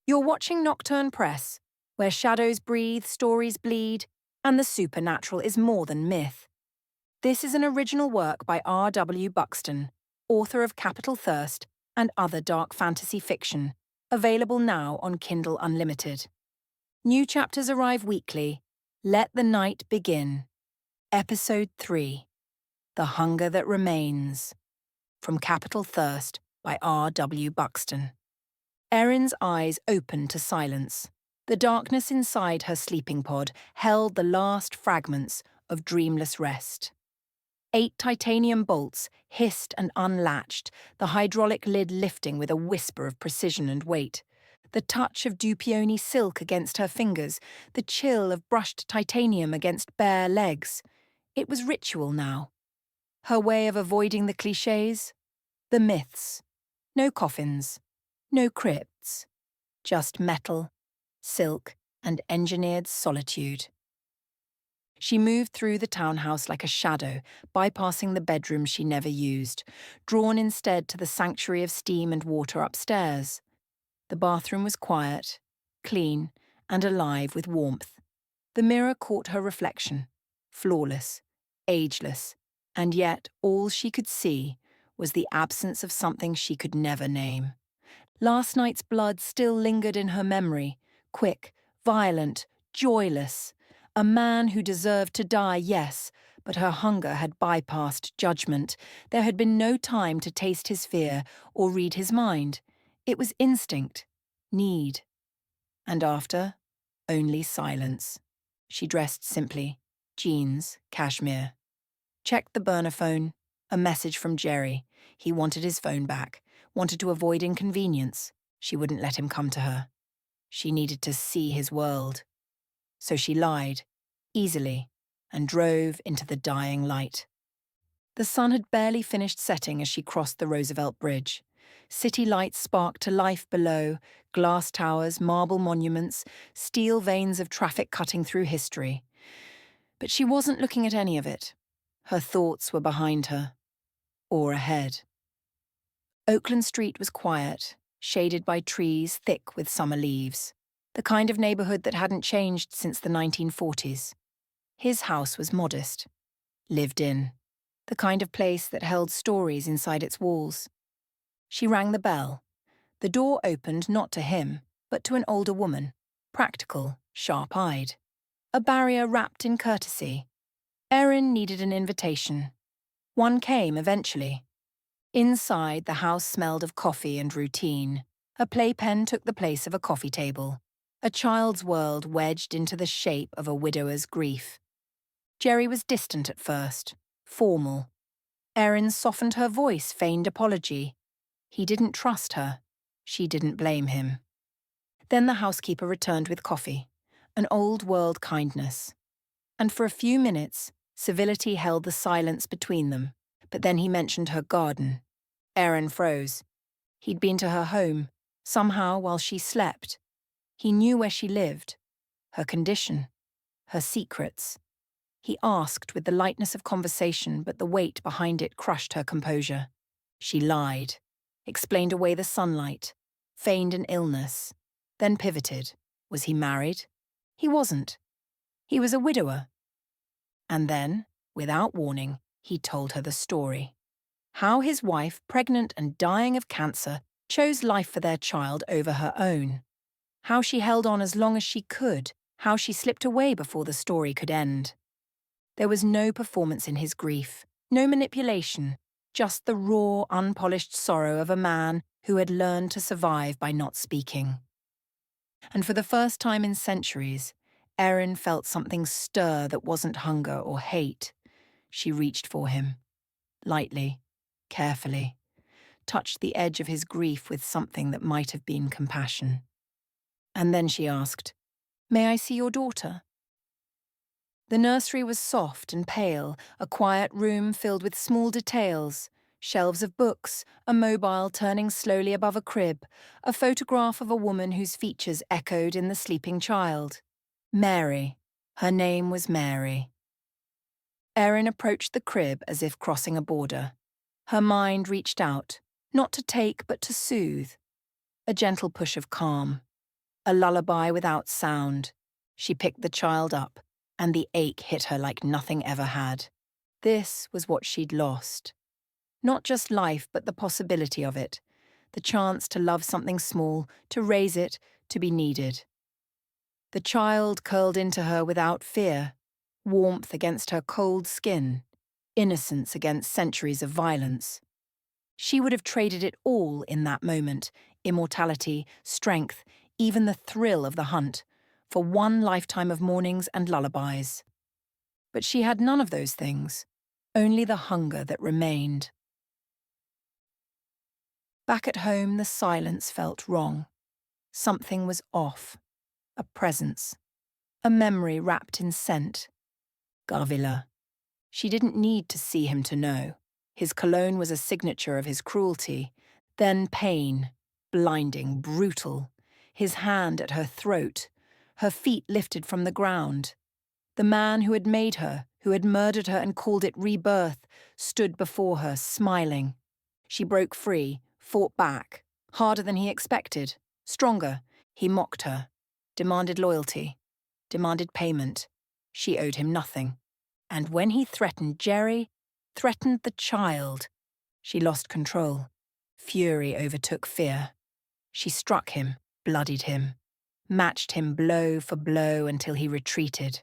You're watching Nocturne Press, where shadows breathe, stories bleed, and the supernatural is more than myth. This is an original work by R.W. Buxton, author of Capital Thirst and other dark fantasy fiction, available now on Kindle Unlimited. New chapters arrive weekly. Let the night begin. Episode 3. The Hunger That Remains. From Capital Thirst by R.W. Buxton. Erin's eyes opened to silence. The darkness inside her sleeping pod held the last fragments of dreamless rest. 8 titanium bolts hissed and unlatched, the hydraulic lid lifting with a whisper of precision and weight. The touch of Dupioni silk against her fingers, the chill of brushed titanium against bare legs. It was ritual now. Her way of avoiding the clichés, the myths. No coffins, no crypts, just metal, silk, and engineered solitude. She moved through the townhouse like a shadow, bypassing the bedrooms she never used, drawn instead to the sanctuary of steam and water upstairs. The bathroom was quiet, clean, and alive with warmth. The mirror caught her reflection, flawless, ageless, and yet all she could see was the absence of something she could never name. Last night's blood still lingered in her memory, quick, violent, joyless. A man who deserved to die, yes, but her hunger had bypassed judgment. There had been no time to taste his fear or read his mind. It was instinct, need. And after, only silence. She dressed simply, jeans, cashmere. Checked the burner phone, a message from Gerry. He wanted his phone back, wanted to avoid inconvenience. She wouldn't let him come to her. She needed to see his world. So she lied, easily, and drove into the dying light. The sun had barely finished setting as she crossed the Roosevelt Bridge. City lights sparked to life below, glass towers, marble monuments, steel veins of traffic cutting through history. But she wasn't looking at any of it. Her thoughts were behind her, or ahead. Oakland Street was quiet, shaded by trees thick with summer leaves, the kind of neighborhood that hadn't changed since the 1940s. His house was modest, lived in, the kind of place that held stories inside its walls. She rang the bell. The door opened not to him, but to an older woman, practical, sharp-eyed. A barrier wrapped in courtesy. Erin needed an invitation. One came eventually. Inside, the house smelled of coffee and routine. A playpen took the place of a coffee table. A child's world wedged into the shape of a widower's grief. Gerry was distant at first, formal. Erin softened her voice, feigned apology. He didn't trust her. She didn't blame him. Then the housekeeper returned with coffee, an old-world kindness. And for a few minutes, civility held the silence between them. But then he mentioned her garden. Erin froze. He'd been to her home, somehow while she slept. He knew where she lived, her condition, her secrets. He asked with the lightness of conversation, but the weight behind it crushed her composure. She lied, explained away the sunlight, feigned an illness, then pivoted. Was he married? He wasn't. He was a widower. And then, without warning, he told her the story. How his wife, pregnant and dying of cancer, chose life for their child over her own. How she held on as long as she could, how she slipped away before the story could end. There was no performance in his grief, no manipulation, just the raw, unpolished sorrow of a man who had learned to survive by not speaking. And for the first time in centuries, Erin felt something stir that wasn't hunger or hate. She reached for him, lightly, carefully, touched the edge of his grief with something that might have been compassion. And then she asked, "May I see your daughter?" The nursery was soft and pale, a quiet room filled with small details, shelves of books, a mobile turning slowly above a crib, a photograph of a woman whose features echoed in the sleeping child. Mary. Her name was Mary. Erin approached the crib as if crossing a border. Her mind reached out, not to take but to soothe. A gentle push of calm. a lullaby without sound. She picked the child up, and the ache hit her like nothing ever had. This was what she'd lost. Not just life, but the possibility of it. The chance to love something small, to raise it, to be needed. The child curled into her without fear, warmth against her cold skin, innocence against centuries of violence. She would have traded it all in that moment, immortality, strength, even the thrill of the hunt, for one lifetime of mornings and lullabies. But she had none of those things, only the hunger that remained. Back at home, the silence felt wrong. Something was off. A presence. A memory wrapped in scent. Garvilla. She didn't need to see him to know. His cologne was a signature of his cruelty. Then pain. Blinding, brutal. His hand at her throat. Her feet lifted from the ground. The man who had made her, who had murdered her and called it rebirth, stood before her, smiling. She broke free, fought back, harder than he expected, stronger. He mocked her, demanded loyalty, demanded payment. She owed him nothing. And when he threatened Gerry, threatened the child, she lost control. Fury overtook fear. She struck him, bloodied him, matched him blow for blow until he retreated.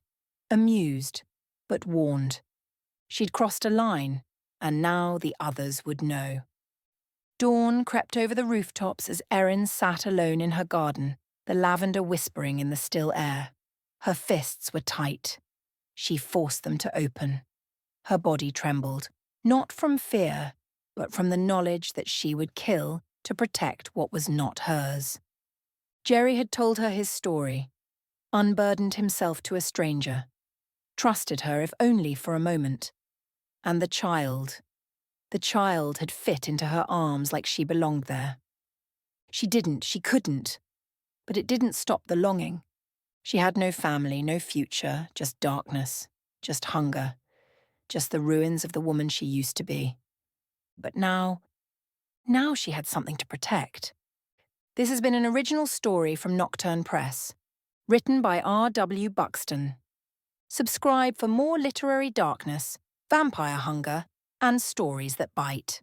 Amused, but warned. She'd crossed a line, and now the others would know. Dawn crept over the rooftops as Erin sat alone in her garden, the lavender whispering in the still air. Her fists were tight. She forced them to open. Her body trembled, not from fear, but from the knowledge that she would kill to protect what was not hers. Gerry had told her his story, unburdened himself to a stranger, trusted her if only for a moment. And the child had fit into her arms like she belonged there. She couldn't. But it didn't stop the longing. She had no family, no future, just darkness, just hunger, just the ruins of the woman she used to be. But now she had something to protect. This has been an original story from Nocturne Press, written by R.W. Buxton. Subscribe for more literary darkness, vampire hunger, and stories that bite.